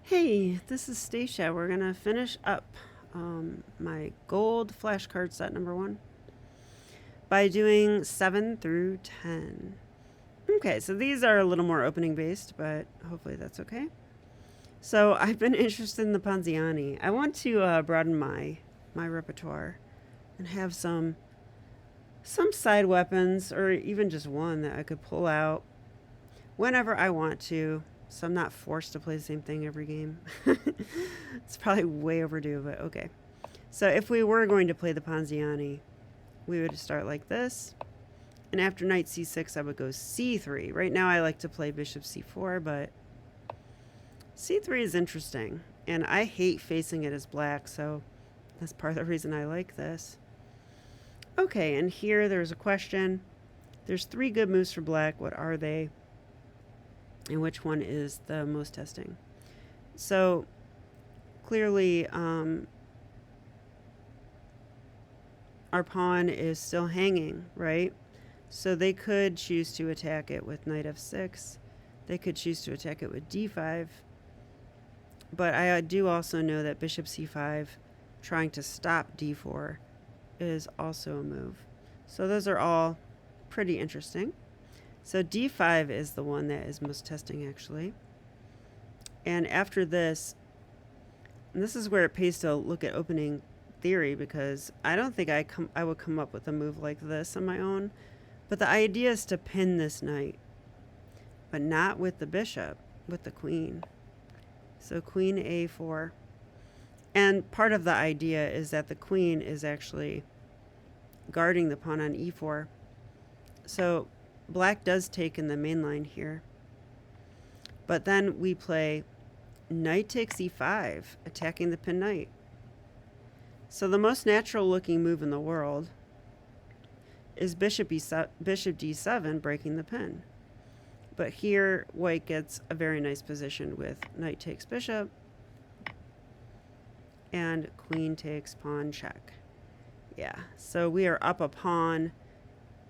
Hey, this is Stacia. We're gonna finish up my gold flashcard set number 1 by doing 7 through 10. Okay, so these are a little more opening based, but hopefully that's okay. So I've been interested in the Ponziani. I want to broaden my repertoire and have some side weapons, or even just one that I could pull out whenever I want to, so I'm not forced to play the same thing every game. It's probably way overdue, but okay. So if we were going to play the Ponziani, we would start like this. And after knight c6, I would go c3. Right now I like to play bishop c4, but c3 is interesting. And I hate facing it as black, so that's part of the reason I like this. Okay, and here there's a question. There's 3 good moves for black. What are they? And which one is the most testing? So clearly our pawn is still hanging, right? So they could choose to attack it with knight f6. They could choose to attack it with d5. But I do also know that bishop c5 trying to stop d4 is also a move. So those are all pretty interesting. So d5 is the one that is most testing, actually. And after this, and this is where it pays to look at opening theory, because I don't think I would come up with a move like this on my own. But the idea is to pin this knight, but not with the bishop, with the queen. So queen a4. And part of the idea is that the queen is actually guarding the pawn on e4. So black does take in the main line here. But then we play knight takes e5, attacking the pin knight. So the most natural looking move in the world is bishop d7, breaking the pin. But here white gets a very nice position with knight takes bishop and queen takes pawn check. Yeah, so we are up a pawn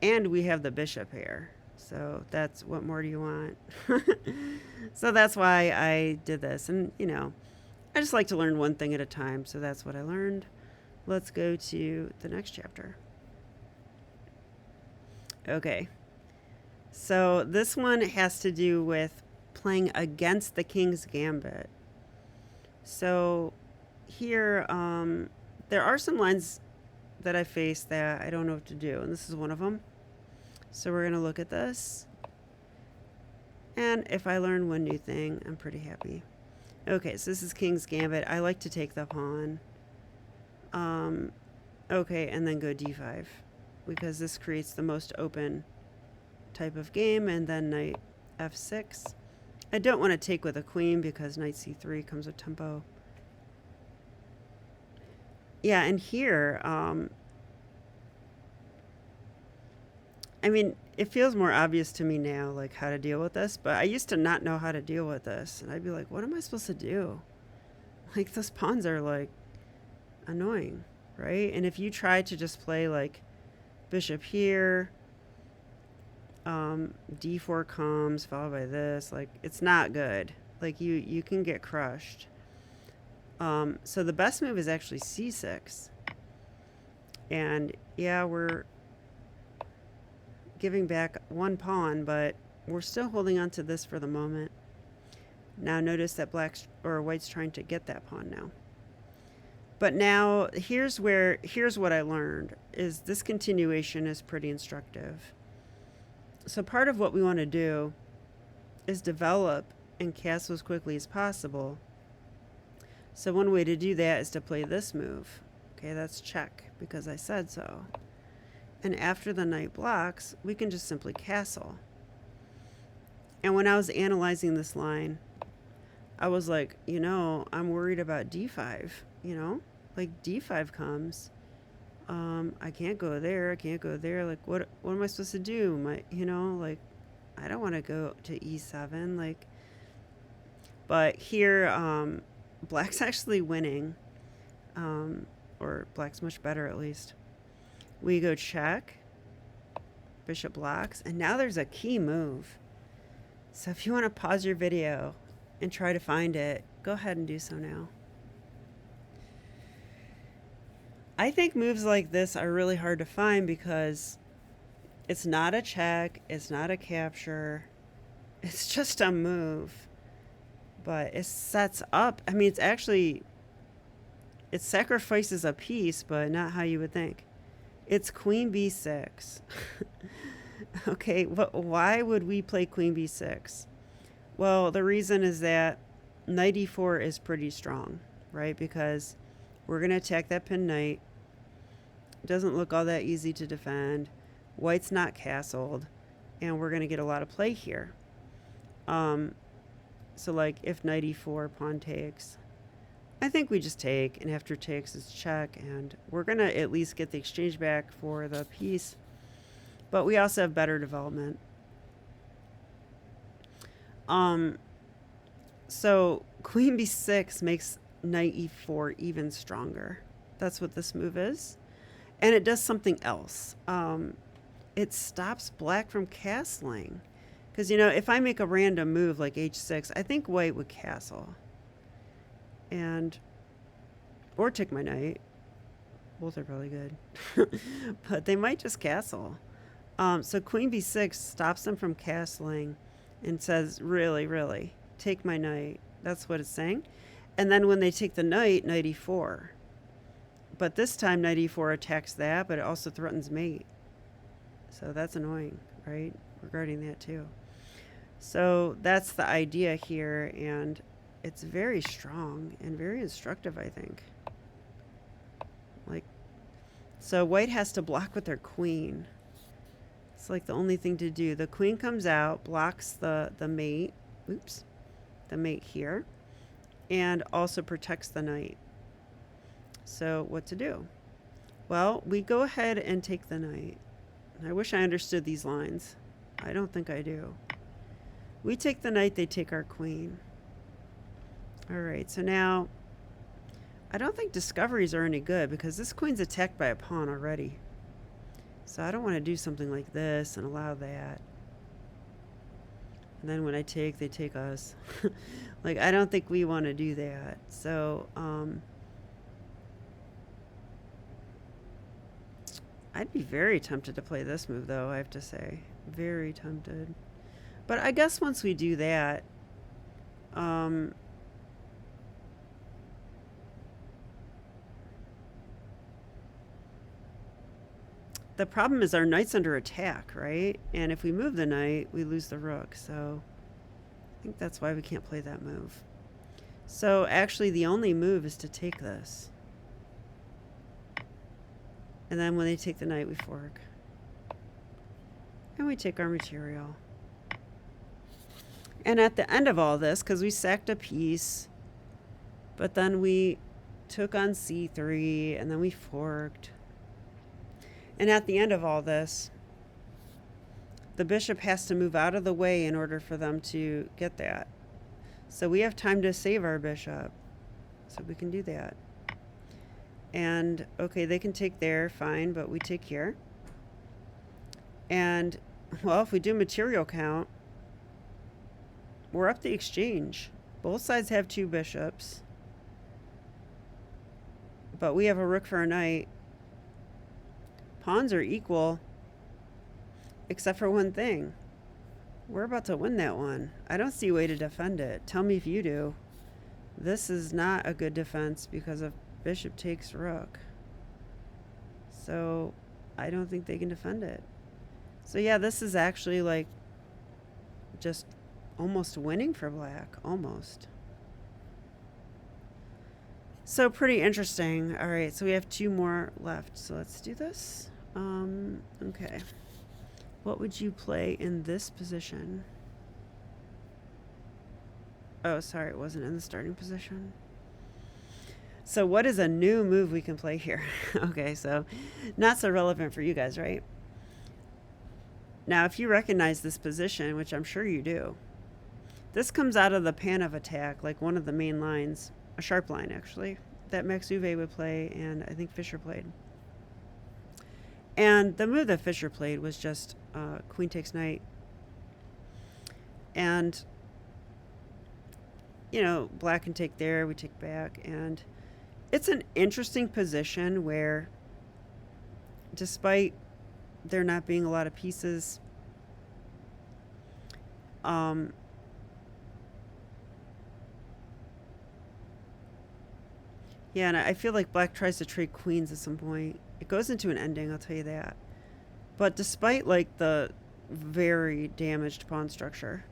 and we have the bishop here. So that's, what more do you want? So that's why I did this. And, you know, I just like to learn one thing at a time. So that's what I learned. Let's go to the next chapter. Okay. So this one has to do with playing against the king's gambit. So here, there are some lines that I face that I don't know what to do. And this is one of them. So we're going to look at this. And if I learn one new thing, I'm pretty happy. Okay, so this is King's Gambit. I like to take the pawn. Okay, and then go d5. Because this creates the most open type of game. And then knight f6. I don't want to take with a queen because knight c3 comes with tempo. Yeah, and here, I mean, it feels more obvious to me now, like, how to deal with this, but I used to not know how to deal with this, and I'd be like, what am I supposed to do? Like, those pawns are, like, annoying, right? And if you try to just play, like, bishop here, d4 comes, followed by this, like, it's not good. Like, you can get crushed. So the best move is actually c6. And, yeah, we're giving back one pawn, but we're still holding on to this for the moment. Now notice that white's trying to get that pawn now. But now here's what I learned is this continuation is pretty instructive. So part of what we want to do is develop and castle as quickly as possible. So one way to do that is to play this move. Okay, that's check because I said so. And after the knight blocks, we can just simply castle. And when I was analyzing this line, I was like, you know, I'm worried about d5, you know? Like d5 comes. I can't go there. I can't go there. Like, what am I supposed to do? You know, like, I don't want to go to e7. Like, but here, black's actually winning. Or black's much better at least. We go check, bishop blocks, and now there's a key move. So if you want to pause your video and try to find it, go ahead and do so now. I think moves like this are really hard to find because it's not a check, it's not a capture, it's just a move. But it sets up, I mean, it sacrifices a piece, but not how you would think. It's queen b6. Okay, why would we play queen b6? Well, the reason is that knight e4 is pretty strong, right? Because we're going to attack that pinned knight. It doesn't look all that easy to defend. White's not castled, and we're going to get a lot of play here. So like if knight e4, pawn takes, I think we just take, and after takes is check, and we're going to at least get the exchange back for the piece. But we also have better development. So queen b6 makes knight e4 even stronger. That's what this move is. And it does something else. It stops black from castling. Because, you know, if I make a random move like h6, I think white would castle. Or take my knight. Both are probably good. But they might just castle. So queen b6 stops them from castling and says, really, really, take my knight. That's what it's saying. And then when they take the knight, knight e4. But this time knight e4 attacks that, but it also threatens mate. So that's annoying, right? Regarding that too. So that's the idea here, and it's very strong and very instructive, I think. So white has to block with their queen. It's like the only thing to do. The queen comes out, blocks the mate. Oops. The mate here. And also protects the knight. So what to do? Well, we go ahead and take the knight. I wish I understood these lines. I don't think I do. We take the knight, they take our queen. All right, so now I don't think discoveries are any good because this queen's attacked by a pawn already. So I don't want to do something like this and allow that. And then when I take, they take us. Like, I don't think we want to do that. So, I'd be very tempted to play this move, though, I have to say. Very tempted. But I guess once we do that, the problem is our knight's under attack, right? And if we move the knight, we lose the rook. So I think that's why we can't play that move. So actually the only move is to take this. And then when they take the knight, we fork. And we take our material. And at the end of all this, because we sacked a piece, but then we took on c3, and then we forked. And at the end of all this, the bishop has to move out of the way in order for them to get that. So we have time to save our bishop. So we can do that. And, okay, they can take there, fine, but we take here. And, well, if we do material count, we're up the exchange. Both sides have 2 bishops. But we have a rook for a knight. Pawns are equal, except for one thing. We're about to win that one. I don't see a way to defend it. Tell me if you do. This is not a good defense because of bishop takes rook. So I don't think they can defend it. So yeah, this is actually like just almost winning for black. Almost. So pretty interesting. All right, so we have 2 more left. So let's do this. Okay. What would you play in this position? Oh, sorry, it wasn't in the starting position. So what is a new move we can play here? Okay, so not so relevant for you guys, right? Now, if you recognize this position, which I'm sure you do, this comes out of the pan of attack, like one of the main lines, a sharp line, actually, that Max Uwe would play, and I think Fischer played. And the move that Fischer played was just queen takes knight. And you know, black can take there, we take back, and it's an interesting position where, despite there not being a lot of pieces, yeah, and I feel like black tries to trade queens at some point. It goes into an ending, I'll tell you that. But despite like the very damaged pawn structure,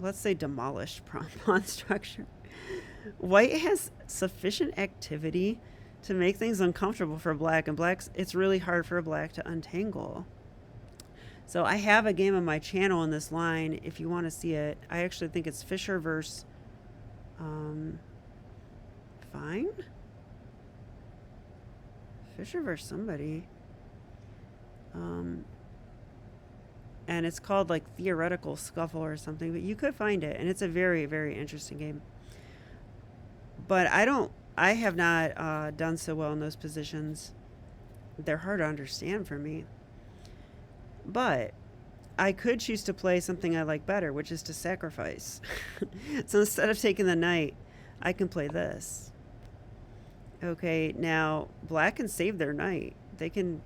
let's say demolished pawn structure, white has sufficient activity to make things uncomfortable for black, and black's it's really hard for black to untangle. So I have a game on my channel in this line if you want to see it. I actually think it's Fisher versus Fine? Fisher versus somebody. And it's called like Theoretical Scuffle or something, but you could find it, and it's a very, very interesting game. But I have not done so well in those positions. They're hard to understand for me. But I could choose to play something I like better, which is to sacrifice. So instead of taking the knight, I can play this. Okay, now black can save their knight. They can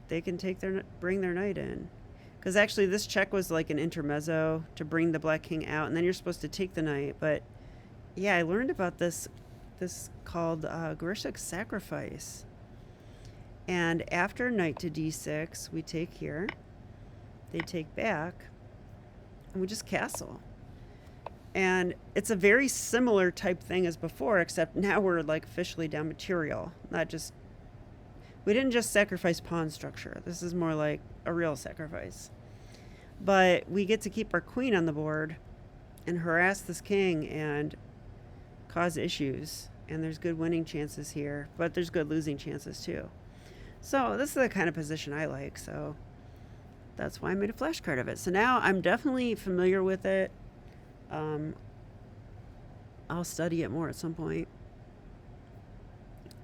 bring their knight in. Because actually this check was like an intermezzo to bring the black king out, and then you're supposed to take the knight. But yeah, I learned about this called Grishik's sacrifice. And after knight to d6, we take here. They take back, and we just castle. And it's a very similar type thing as before, except now we're like officially down material, not just, we didn't just sacrifice pawn structure. This is more like a real sacrifice. But we get to keep our queen on the board and harass this king and cause issues. And there's good winning chances here, but there's good losing chances too. So this is the kind of position I like. So that's why I made a flashcard of it. So now I'm definitely familiar with it. I'll study it more at some point.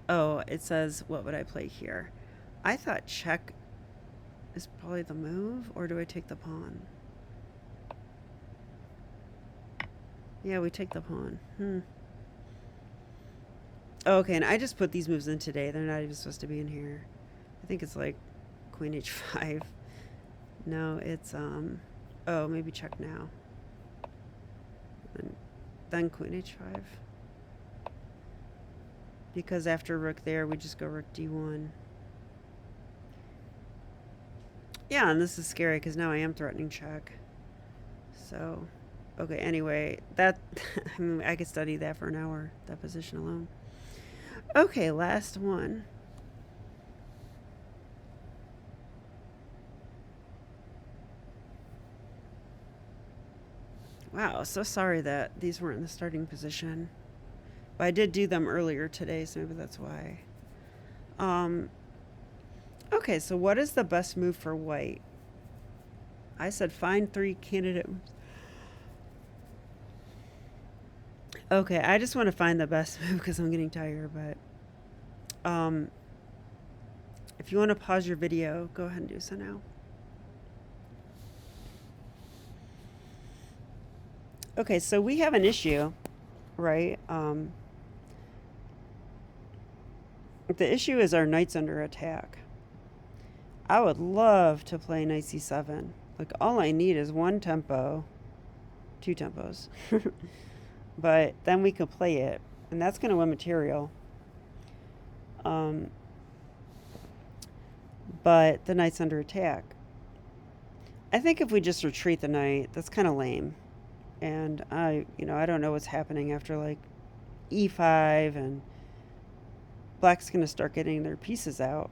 Oh, it says, what would I play here? I thought check is probably the move, or do I take the pawn? Yeah, we take the pawn. Okay, and I just put these moves in today. They're not even supposed to be in here. I think it's like queen h5. No, it's, oh, maybe check now. Then queen h5. Because after rook there, we just go rook d1. Yeah, and this is scary because now I am threatening check. So, okay, anyway, that, I mean, I could study that for an hour, that position alone. Okay, last one. Wow, so sorry that these weren't in the starting position. But I did do them earlier today, so maybe that's why. Okay, so what is the best move for white? I said find 3 candidate moves. Okay, I just want to find the best move because I'm getting tired, but if you want to pause your video, go ahead and do so now. Okay, so we have an issue, right? The issue is our knight's under attack. I would love to play knight c7. Like, all I need is 1 tempo, 2 tempos. But then we could play it, and that's going to win material. But the knight's under attack. I think if we just retreat the knight, that's kind of lame. And I don't know what's happening after like e5, and black's going to start getting their pieces out.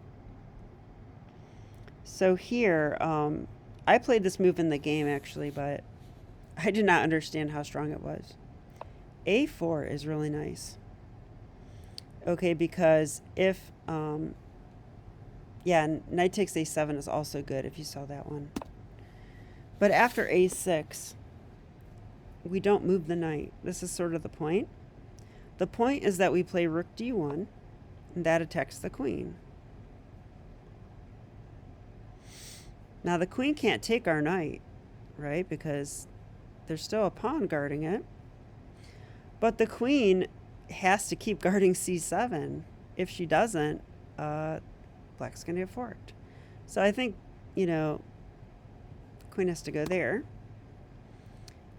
So here, I played this move in the game actually, but I did not understand how strong it was. A4 is really nice. Okay, because if, yeah, knight takes a7 is also good if you saw that one. But after a6, we don't move the knight. This is sort of the point. The point is that we play rook d1, and that attacks the queen. Now the queen can't take our knight, right? Because there's still a pawn guarding it. But the queen has to keep guarding c7. If she doesn't, black's going to get forked. So I think, you know, queen has to go there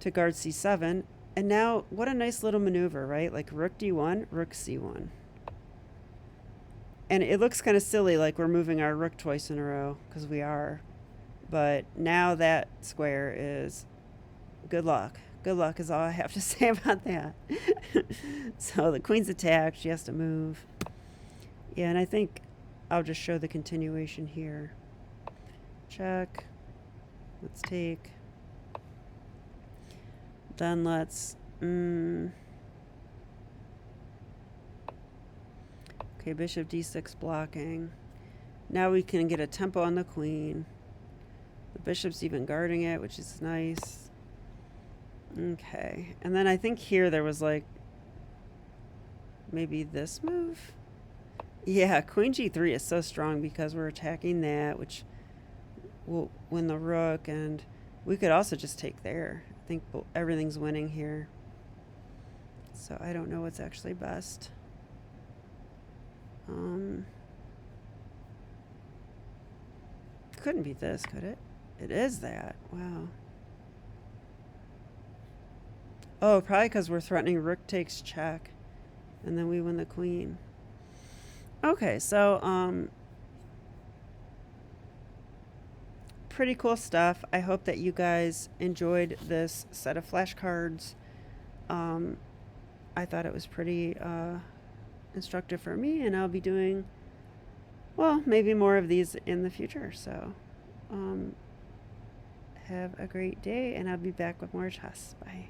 to guard c7. And now, what a nice little maneuver, right? Like rook d1, rook c1. And it looks kind of silly, like we're moving our rook twice in a row, because we are. But now that square is good luck. Good luck is all I have to say about that. So the queen's attacked. She has to move. Yeah, and I think I'll just show the continuation here. Check. Let's take. Then let's... Okay, bishop d6 blocking. Now we can get a tempo on the queen. The bishop's even guarding it, which is nice. Okay, and then I think here there was like maybe this move. Yeah, queen g3 is so strong because we're attacking that, which will win the rook, and we could also just take there. I think everything's winning here. So I don't know what's actually best. Couldn't be this, could it? It is that. Wow. Oh, probably because we're threatening rook takes check, and then we win the queen. Okay, so pretty cool stuff. I hope that you guys enjoyed this set of flashcards. I thought it was pretty instructive for me, and I'll be doing, well, maybe more of these in the future. So have a great day, and I'll be back with more chess. Bye.